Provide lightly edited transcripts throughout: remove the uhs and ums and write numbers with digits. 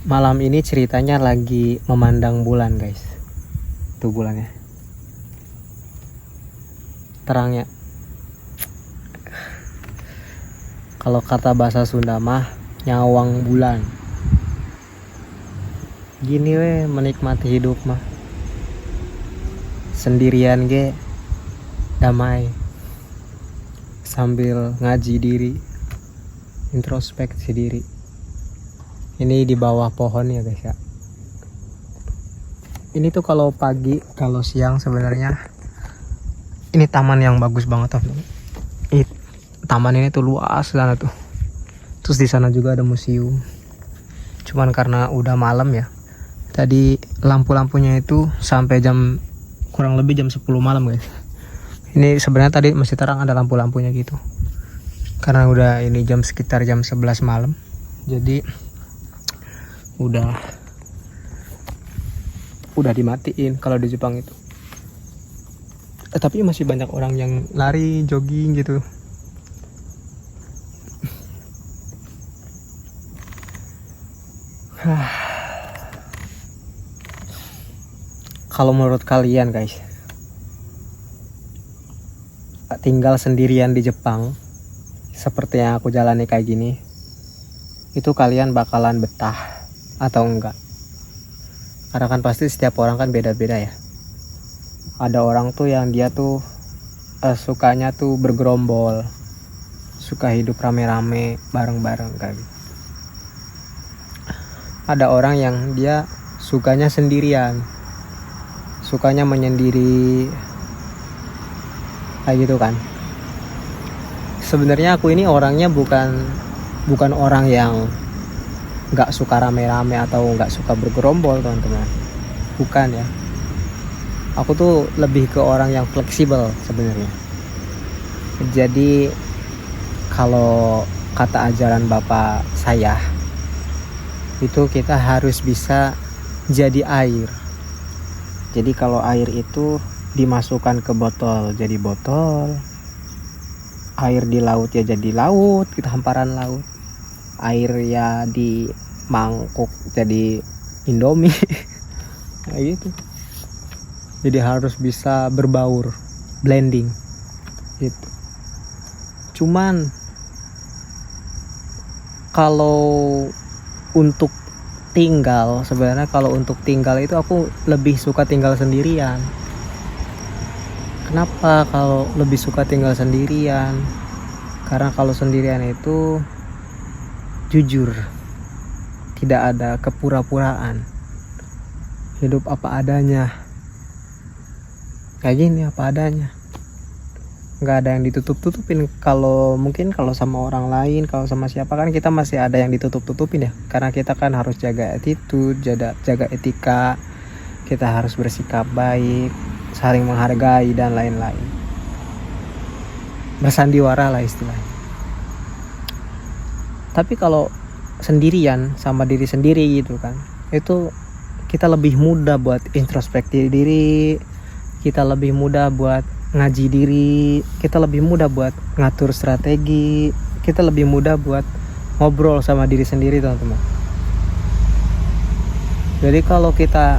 malam ini ceritanya lagi memandang bulan, guys. Tuh bulannya. Terangnya. Kalau kata bahasa Sunda mah nyawang bulan. Gini weh menikmati hidup mah. Sendirian ge damai. Sambil ngaji diri, introspeksi diri. Ini di bawah pohon ya guys ya. Ini tuh kalau pagi, kalau siang sebenarnya ini taman yang bagus banget tuh. Taman ini tuh luas sana tuh. Terus di sana juga ada museum. Cuman karena udah malam ya. Tadi lampu-lampunya itu sampai kurang lebih jam 10 malam guys. Ini sebenarnya tadi masih terang, ada lampu-lampunya gitu. Karena udah ini sekitar jam 11 malam. Jadi udah dimatiin kalau di Jepang itu. Tapi masih banyak orang yang lari, jogging gitu. Kalau menurut kalian guys, tinggal sendirian di Jepang seperti yang aku jalani kayak gini, itu kalian bakalan betah atau enggak? Karena kan pasti setiap orang kan beda-beda ya. Ada orang tuh yang dia tuh sukanya tuh bergerombol, suka hidup rame-rame bareng-bareng kayak gitu. Ada orang yang dia sukanya sendirian, sukanya menyendiri kayak gitu kan. Sebenarnya aku ini orangnya bukan orang yang nggak suka rame-rame atau nggak suka bergerombol teman-teman, bukan ya. Aku tuh lebih ke orang yang fleksibel sebenarnya. Jadi kalau kata ajaran bapak saya itu kita harus bisa jadi air. Jadi kalau air itu dimasukkan ke botol jadi botol, air di laut ya jadi laut, kita hamparan laut. Air ya di mangkuk jadi Indomie. Kayak gitu. Jadi harus bisa berbaur, blending gitu. Cuman kalau untuk tinggal, sebenarnya kalau untuk tinggal itu aku lebih suka tinggal sendirian. Kenapa kalau lebih suka tinggal sendirian? Karena kalau sendirian itu jujur, tidak ada kepura-puraan. Hidup apa adanya. Kayak gini apa adanya. Nggak ada yang ditutup-tutupin. Kalau mungkin kalau sama orang lain, kalau sama siapa kan kita masih ada yang ditutup-tutupin ya. Karena kita kan harus jaga attitude, jaga etika. Kita harus bersikap baik, saling menghargai dan lain-lain. Bersandiwara lah istilahnya. Tapi kalau sendirian sama diri sendiri gitu kan, itu kita lebih mudah buat introspeksi diri, kita lebih mudah buat ngaji diri, kita lebih mudah buat ngatur strategi, kita lebih mudah buat ngobrol sama diri sendiri teman-teman. Jadi kalau kita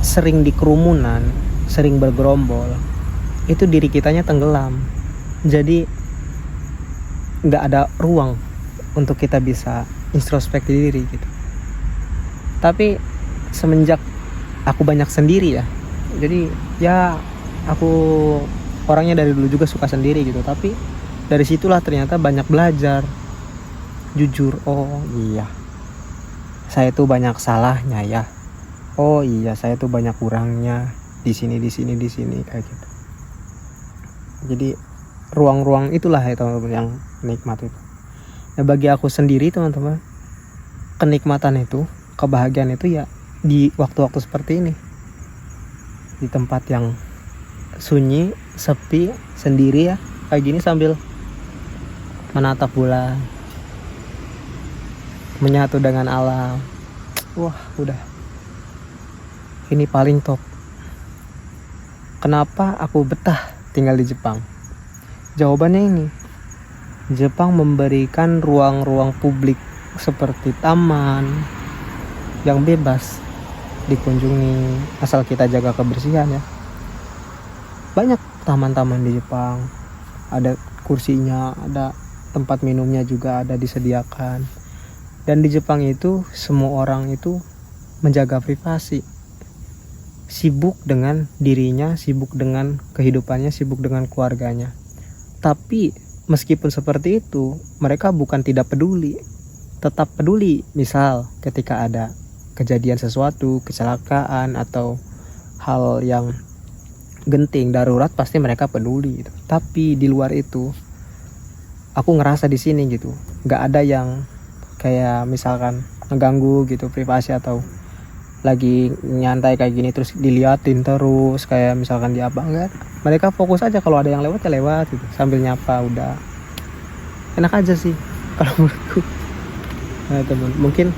sering di kerumunan, sering bergerombol, itu diri kitanya tenggelam. Jadi nggak ada ruang untuk kita bisa introspeksi diri gitu. Tapi semenjak aku banyak sendiri ya, jadi ya aku orangnya dari dulu juga suka sendiri gitu. Tapi dari situlah ternyata banyak belajar. Jujur, oh iya, saya tuh banyak salahnya ya. Oh iya, saya tuh banyak kurangnya di sini kayak gitu. Jadi ruang-ruang itulah ya teman-teman yang nikmat itu. Nah, bagi aku sendiri teman-teman, kenikmatan itu, kebahagiaan itu ya di waktu-waktu seperti ini. Di tempat yang sunyi, sepi, sendiri ya, kayak gini sambil menatap bulan, menyatu dengan alam. Wah, udah. Ini paling top. Kenapa aku betah tinggal di Jepang? Jawabannya ini. Jepang memberikan ruang-ruang publik seperti taman, yang bebas dikunjungi asal kita jaga kebersihan ya. Banyak taman-taman di Jepang, ada kursinya, ada tempat minumnya juga ada disediakan. Dan di Jepang itu semua orang itu menjaga privasi, sibuk dengan dirinya, sibuk dengan kehidupannya, sibuk dengan keluarganya. Tapi meskipun seperti itu, mereka bukan tidak peduli, tetap peduli. Misal ketika ada kejadian sesuatu, kecelakaan atau hal yang genting, darurat, pasti mereka peduli gitu. Tapi di luar itu aku ngerasa di sini gitu, nggak ada yang kayak misalkan ngeganggu gitu privasi, atau lagi nyantai kayak gini terus diliatin terus kayak misalkan di apa, enggak. Mereka fokus aja, kalau ada yang lewat ya lewat gitu, sambil nyapa, udah enak aja sih kalau menurutku. Nah teman, mungkin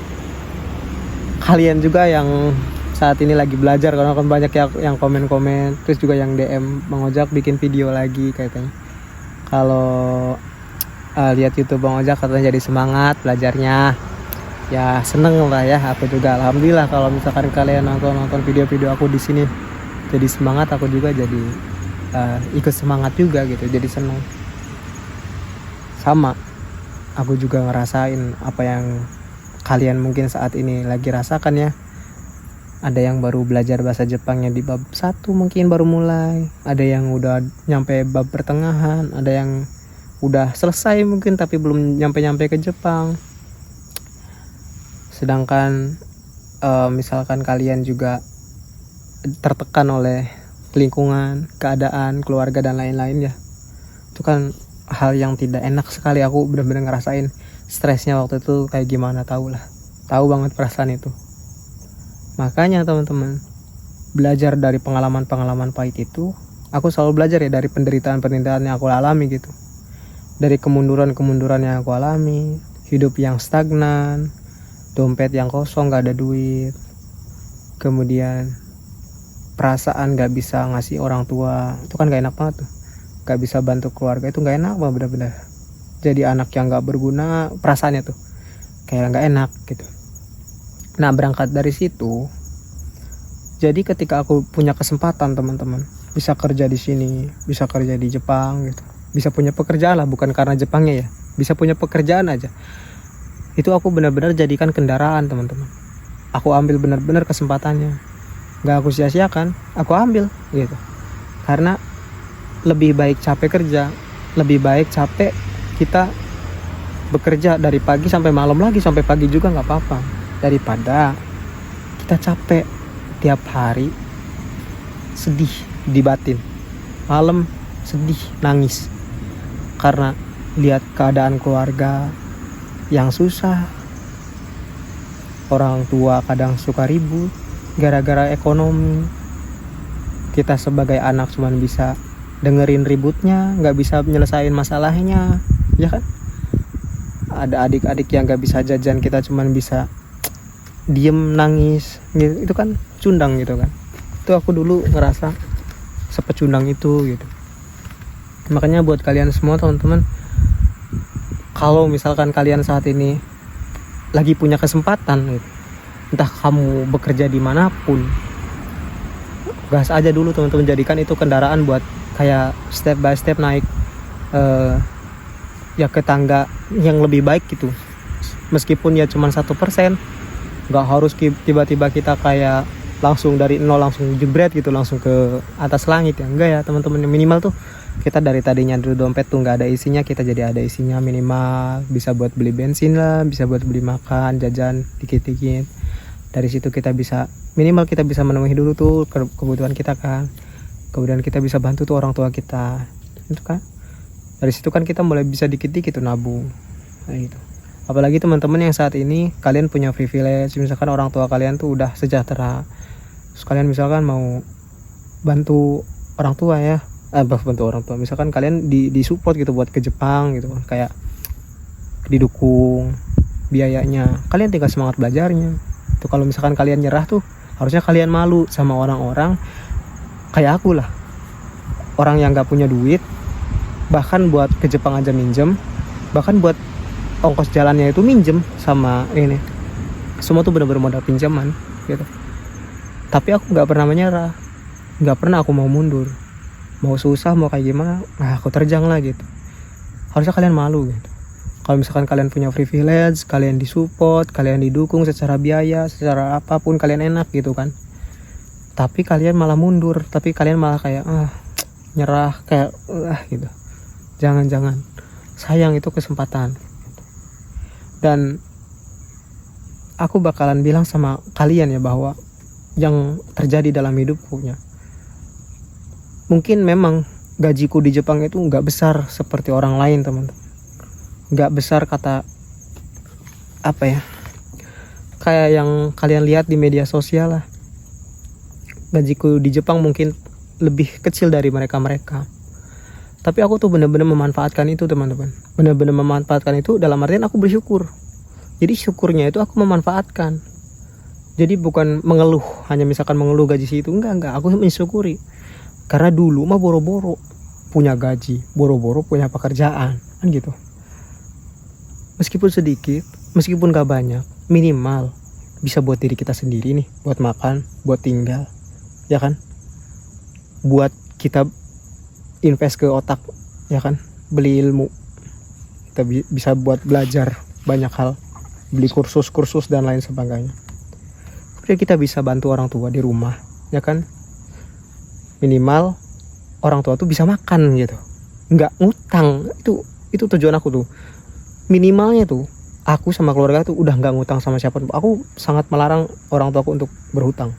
kalian juga yang saat ini lagi belajar, karena kan banyak yang komen-komen, terus juga yang DM Bang Ojak bikin video lagi katanya. Kalau lihat YouTube Bang Ojak katanya jadi semangat belajarnya. Ya seneng lah ya, aku juga alhamdulillah kalau misalkan kalian nonton video-video aku di sini jadi semangat, aku juga jadi ikut semangat juga gitu, jadi seneng. Sama, aku juga ngerasain apa yang kalian mungkin saat ini lagi rasakan ya. Ada yang baru belajar bahasa Jepangnya di bab 1 mungkin baru mulai, ada yang udah nyampe bab pertengahan, ada yang udah selesai mungkin tapi belum nyampe ke Jepang. Sedangkan misalkan kalian juga tertekan oleh lingkungan, keadaan, keluarga dan lain-lain ya, itu kan hal yang tidak enak sekali. Aku benar-benar ngerasain stresnya waktu itu kayak gimana, tahu banget perasaan itu. Makanya teman-teman, belajar dari pengalaman-pengalaman pahit itu, aku selalu belajar ya dari penderitaan-penderitaan yang aku alami gitu, dari kemunduran-kemunduran yang aku alami, hidup yang stagnan, dompet yang kosong, gak ada duit, kemudian perasaan gak bisa ngasih orang tua, itu kan gak enak banget tuh. Gak bisa bantu keluarga, itu gak enak banget benar-benar. Jadi anak yang gak berguna, perasaannya tuh kayak gak enak gitu. Nah berangkat dari situ, jadi ketika aku punya kesempatan teman-teman, bisa kerja di sini, bisa kerja di Jepang gitu, bisa punya pekerjaan lah, bukan karena Jepangnya ya, bisa punya pekerjaan aja, itu aku benar-benar jadikan kendaraan teman-teman. Aku ambil benar-benar kesempatannya, gak aku sia-siakan, aku ambil gitu. Karena lebih baik capek kerja, lebih baik capek kita bekerja dari pagi sampai malam lagi, sampai pagi juga gak apa-apa, daripada kita capek tiap hari sedih di batin, malam sedih nangis karena lihat keadaan keluarga yang susah, orang tua kadang suka ribut gara-gara ekonomi. Kita sebagai anak cuman bisa dengerin ributnya, nggak bisa nyelesain masalahnya, ya kan? Ada adik-adik yang nggak bisa jajan, kita cuman bisa diem nangis gitu. Itu kan cundang gitu kan. Itu aku dulu ngerasa sepecundang itu gitu. Makanya buat kalian semua teman-teman, kalau misalkan kalian saat ini lagi punya kesempatan gitu, entah kamu bekerja dimanapun, gas aja dulu teman-teman, jadikan itu kendaraan buat kayak step by step naik ya ke tangga yang lebih baik gitu. Meskipun ya cuma 1%, nggak harus tiba-tiba kita kayak langsung dari nol langsung jebret gitu, langsung ke atas langit ya, enggak ya teman-teman. Minimal tuh kita dari tadinya dulu dompet tuh nggak ada isinya, kita jadi ada isinya, minimal bisa buat beli bensin lah, bisa buat beli makan, jajan dikit-dikit. Dari situ kita bisa, minimal kita bisa memenuhi dulu tuh kebutuhan kita kan. Kemudian kita bisa bantu tuh orang tua kita, itu kan. Dari situ kan kita mulai bisa dikit-dikit tuh nabung, nah gitu. Apalagi teman-teman yang saat ini kalian punya privilege, misalkan orang tua kalian tuh udah sejahtera, terus kalian misalkan mau bantu orang tua ya, bantu orang tua, misalkan kalian di support gitu buat ke Jepang gitu kan, kayak didukung biayanya, kalian tinggal semangat belajarnya. Tuh kalau misalkan kalian nyerah tuh harusnya kalian malu sama orang-orang kayak aku lah, orang yang gak punya duit, bahkan buat ke Jepang aja minjem, bahkan buat ongkos jalannya itu minjem sama ini semua tuh benar-benar modal pinjaman gitu. Tapi aku nggak pernah menyerah, nggak pernah aku mau mundur, mau susah mau kayak gimana, nah aku terjang lah gitu. Harusnya kalian malu gitu. Kalau misalkan kalian punya privilege, kalian disupport, kalian didukung secara biaya, secara apapun kalian enak gitu kan. Tapi kalian malah mundur, tapi kalian malah kayak nyerah, kayak gitu. Jangan, sayang itu kesempatan. Dan aku bakalan bilang sama kalian ya bahwa yang terjadi dalam hidupku ya, mungkin memang gajiku di Jepang itu nggak besar seperti orang lain teman-teman, nggak besar kata apa ya, kayak yang kalian lihat di media sosial lah. Gajiku di Jepang mungkin lebih kecil dari mereka. Tapi aku tuh benar-benar memanfaatkan itu teman-teman, benar-benar memanfaatkan itu dalam artian aku bersyukur. Jadi syukurnya itu aku memanfaatkan. Jadi bukan mengeluh, hanya misalkan mengeluh gaji situ, enggak, aku mensyukuri. Karena dulu mah boro-boro punya gaji, boro-boro punya pekerjaan, kan gitu. Meskipun sedikit, meskipun gak banyak, minimal bisa buat diri kita sendiri nih, buat makan, buat tinggal, ya kan? Buat kita invest ke otak, ya kan? Beli ilmu, kita bisa buat belajar banyak hal, beli kursus dan lain sebagainya. Kemudian kita bisa bantu orang tua di rumah, ya kan? Minimal orang tua tuh bisa makan gitu, nggak ngutang. Itu tujuan aku tuh. Minimalnya tuh aku sama keluarga tuh udah nggak ngutang sama siapa. Aku sangat melarang orang tuaku untuk berhutang.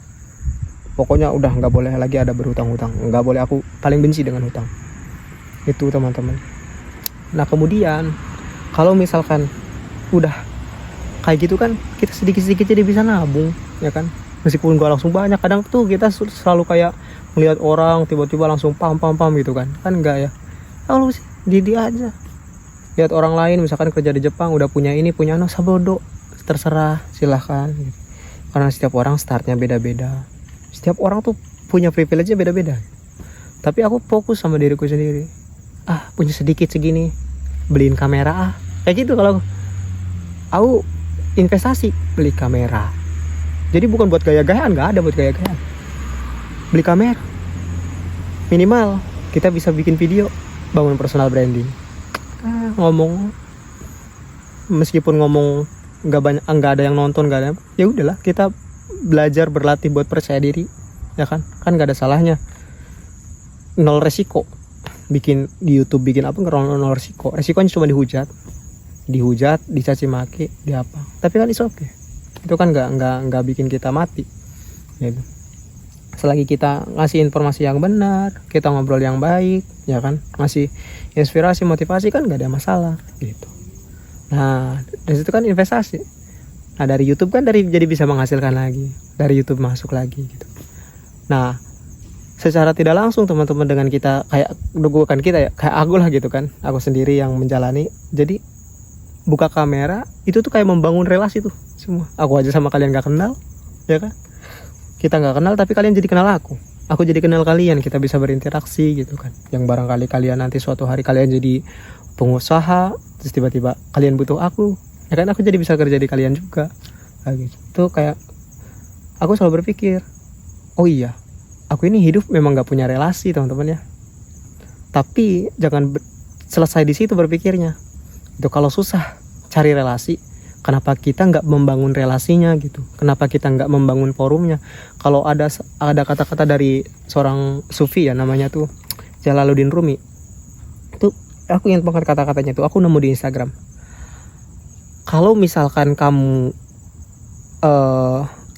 Pokoknya udah nggak boleh lagi ada berhutang-hutang, nggak boleh. Aku paling benci dengan hutang itu teman-teman. Nah kemudian kalau misalkan udah kayak gitu kan, kita sedikit-sedikit jadi bisa nabung, ya kan? Meskipun gak langsung banyak, kadang tuh kita selalu kayak melihat orang tiba-tiba langsung pam gitu kan enggak ya. Kalau sih Didi aja lihat orang lain misalkan kerja di Jepang udah punya ini punya sabodo, terserah, silahkan gitu. Karena setiap orang startnya beda-beda, setiap orang tuh punya privilege-nya beda-beda. Tapi aku fokus sama diriku sendiri. Punya sedikit segini, beliin kamera kayak gitu. Kalau aku investasi beli kamera, jadi bukan buat gaya-gayaan, nggak ada buat gaya-gayaan. Beli kamera, minimal kita bisa bikin video, bangun personal branding. Ngomong, meskipun ngomong nggak ada yang nonton, nggak ada, ya udahlah kita belajar berlatih buat percaya diri, ya kan nggak ada salahnya. Nol resiko bikin di YouTube, bikin apa nol resiko. Resikonya cuma dihujat, dicaci maki, di apa. Tapi kan it's okay. Itu kan nggak bikin kita mati gitu. Selagi kita ngasih informasi yang benar, kita ngobrol yang baik, ya kan, ngasih inspirasi, motivasi, kan nggak ada masalah gitu. Nah dari situ kan investasi. Nah dari YouTube kan jadi bisa menghasilkan lagi, dari YouTube masuk lagi gitu. Nah secara tidak langsung teman-teman dengan kita kayak bukan kita ya, kayak aku lah gitu kan, aku sendiri yang menjalani. Jadi buka kamera itu tuh kayak membangun relasi tuh semua. Aku aja sama kalian gak kenal, ya kan? Kita gak kenal tapi kalian jadi kenal aku jadi kenal kalian, kita bisa berinteraksi gitu kan. Yang barangkali kalian nanti suatu hari kalian jadi pengusaha, terus tiba-tiba kalian butuh aku, ya kan, aku jadi bisa kerja di kalian juga. Nah, gitu. Tuh kayak aku selalu berpikir, oh iya, aku ini hidup memang gak punya relasi teman-teman ya. Tapi jangan selesai di situ berpikirnya. Itu kalau susah cari relasi, kenapa kita nggak membangun relasinya gitu? Kenapa kita nggak membangun forumnya? Kalau ada kata-kata dari seorang sufi ya, namanya tuh Jalaluddin Rumi. Itu aku ingat banget kata-katanya tuh, aku nemu di Instagram. Kalau misalkan kamu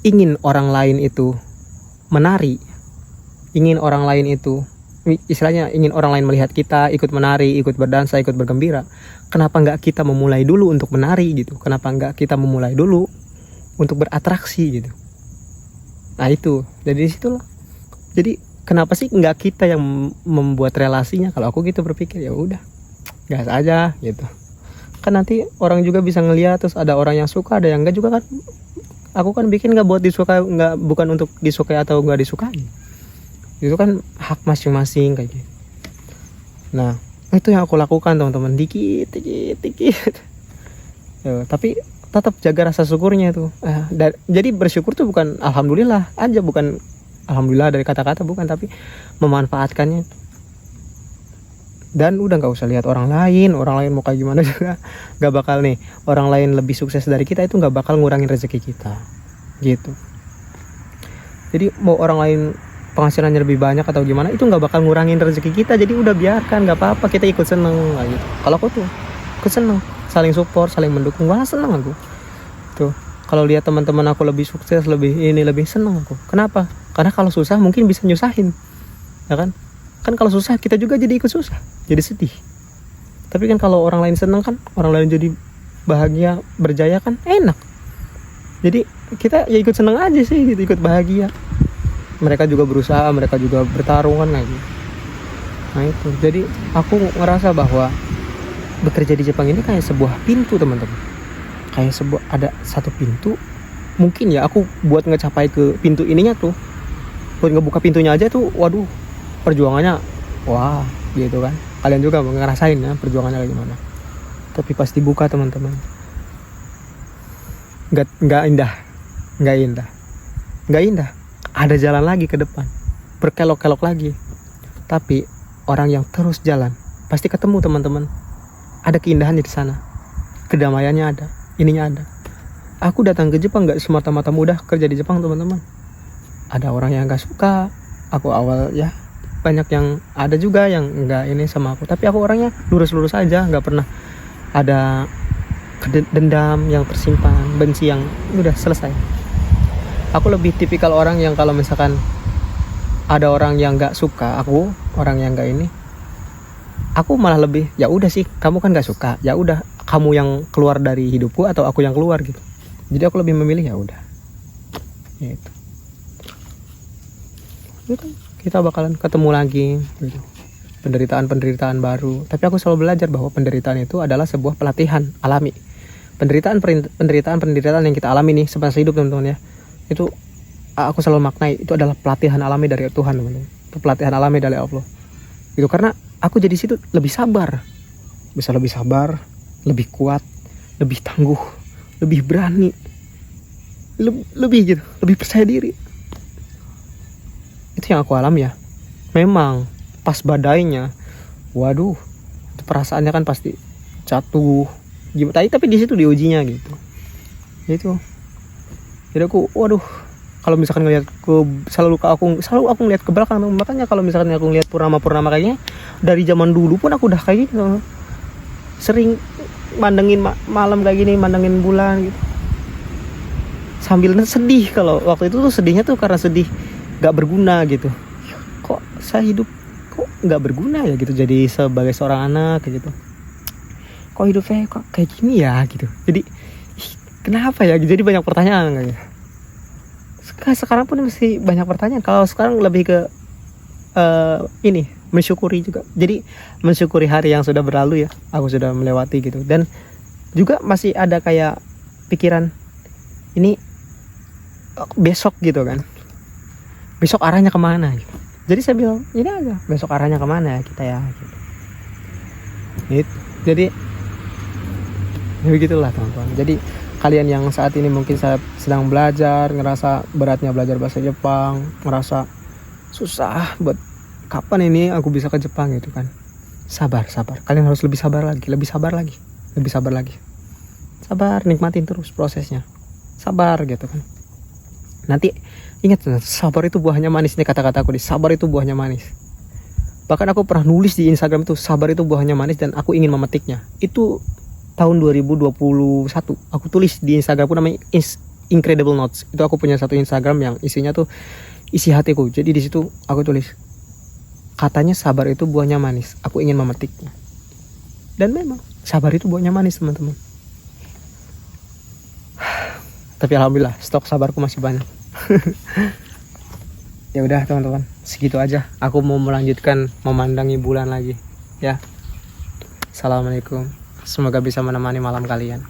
ingin orang lain itu menari, ingin orang lain itu istilahnya ingin orang lain melihat kita ikut menari, ikut berdansa, ikut bergembira, kenapa nggak kita memulai dulu untuk menari gitu? Kenapa nggak kita memulai dulu untuk beratraksi gitu? Nah itu, jadi disitulah. Jadi kenapa sih nggak kita yang membuat relasinya? Kalau aku gitu berpikir, ya udah gas aja gitu. Kan nanti orang juga bisa ngeliat, terus ada orang yang suka, ada yang enggak juga kan. Aku kan bikin nggak buat disukai, nggak, bukan untuk disukai atau nggak disukai. Itu kan hak masing-masing kayak gitu. Nah itu yang aku lakukan teman-teman, dikit. Ya, tapi tetap jaga rasa syukurnya tuh. Jadi bersyukur tuh bukan alhamdulillah aja, bukan alhamdulillah dari kata-kata, bukan, tapi memanfaatkannya. Dan udah nggak usah lihat orang lain mau kayak gimana juga, nggak bakal nih orang lain lebih sukses dari kita itu nggak bakal ngurangin rezeki kita gitu. Jadi mau orang lain penghasilannya lebih banyak atau gimana itu nggak bakal ngurangin rezeki kita. Jadi udah biarkan, nggak apa-apa, kita ikut seneng gitu. Kalau aku tuh ikut seneng, saling support, saling mendukung, malah seneng aku tuh. Kalau lihat teman-teman aku lebih sukses, lebih seneng aku. Kenapa? Karena kalau susah mungkin bisa nyusahin, ya kan kalau susah kita juga jadi ikut susah, jadi sedih. Tapi kan kalau orang lain seneng kan, orang lain jadi bahagia, berjaya kan enak. Jadi kita ya ikut seneng aja sih gitu, ikut bahagia. Mereka juga berusaha, mereka juga bertarung kan kayak gitu. Nah itu, jadi aku ngerasa bahwa bekerja di Jepang ini kayak sebuah pintu teman-teman. Kayak ada satu pintu, mungkin ya aku buat ngecapai ke pintu ininya tuh, buat ngebuka pintunya aja tuh, waduh, perjuangannya, wah, gitu kan. Kalian juga ngerasain ya perjuangannya kayak gimana. Tapi pas dibuka teman-teman, nggak indah. Ada jalan lagi ke depan, berkelok-kelok lagi. Tapi orang yang terus jalan pasti ketemu teman-teman. Ada keindahannya di sana, kedamaiannya ada, ininya ada. Aku datang ke Jepang nggak semata-mata mudah kerja di Jepang teman-teman. Ada orang yang nggak suka. Aku awal ya banyak yang, ada juga yang nggak ini sama aku. Tapi aku orangnya lurus-lurus aja, nggak pernah ada dendam yang tersimpan, benci yang udah selesai. Aku lebih tipikal orang yang kalau misalkan ada orang yang nggak suka aku, orang yang nggak ini, aku malah lebih, ya udah sih, kamu kan nggak suka, ya udah, kamu yang keluar dari hidupku atau aku yang keluar gitu. Jadi aku lebih memilih ya udah, gitu. Kita bakalan ketemu lagi gitu. Penderitaan baru. Tapi aku selalu belajar bahwa penderitaan itu adalah sebuah pelatihan alami. Penderitaan yang kita alami nih semasa hidup teman-teman ya, itu aku selalu maknai itu adalah pelatihan alami dari Tuhan teman-teman. Itu pelatihan alami dari Allah. Itu karena aku jadi situ lebih sabar, bisa lebih sabar, lebih kuat, lebih tangguh, lebih berani, lebih gitu, lebih percaya diri. Itu yang aku alami ya. Memang pas badainya, waduh, itu perasaannya kan pasti jatuh gimana, tapi di situ diujinya gitu. Itu jadi aku, waduh, kalau misalkan ngelihat selalu aku ngelihat ke belakang. Makanya kalau misalkan aku ngelihat purnama kayaknya dari zaman dulu pun aku udah kayak gitu, sering mandengin malam kayak gini, mandengin bulan gitu, sambil sedih. Kalau waktu itu tuh sedihnya tuh karena sedih gak berguna gitu. Kok saya hidup kok gak berguna ya gitu, jadi sebagai seorang anak kayak gitu. Kok hidup saya kok kayak gini ya gitu. Jadi kenapa ya? Jadi banyak pertanyaan kayaknya. Sekarang pun masih banyak pertanyaan. Kalau sekarang lebih ke ini, mensyukuri juga. Jadi mensyukuri hari yang sudah berlalu ya, aku sudah melewati gitu. Dan juga masih ada kayak pikiran ini besok gitu kan, besok arahnya kemana gitu. Jadi saya bilang ini aja, besok arahnya kemana ya kita ya gitu. Jadi ya begitulah teman-teman. Jadi kalian yang saat ini mungkin sedang belajar, ngerasa beratnya belajar bahasa Jepang, ngerasa susah buat kapan ini aku bisa ke Jepang gitu kan. Sabar. Kalian harus lebih sabar lagi. Sabar, nikmatin terus prosesnya. Sabar gitu kan. Nanti ingat, sabar itu buahnya manis nih, kata-kataku nih. Sabar itu buahnya manis. Bahkan aku pernah nulis di Instagram itu, sabar itu buahnya manis dan aku ingin memetiknya. Itu tahun 2021 aku tulis di Instagramku, namanya Incredible Notes. Itu aku punya satu Instagram yang isinya tuh isi hatiku. Jadi di situ aku tulis, katanya sabar itu buahnya manis, aku ingin memetiknya. Dan memang sabar itu buahnya manis teman-teman. Tapi alhamdulillah stok sabarku masih banyak. Ya udah teman-teman, segitu aja. Aku mau melanjutkan memandangi bulan lagi ya. Assalamualaikum. Semoga bisa menemani malam kalian.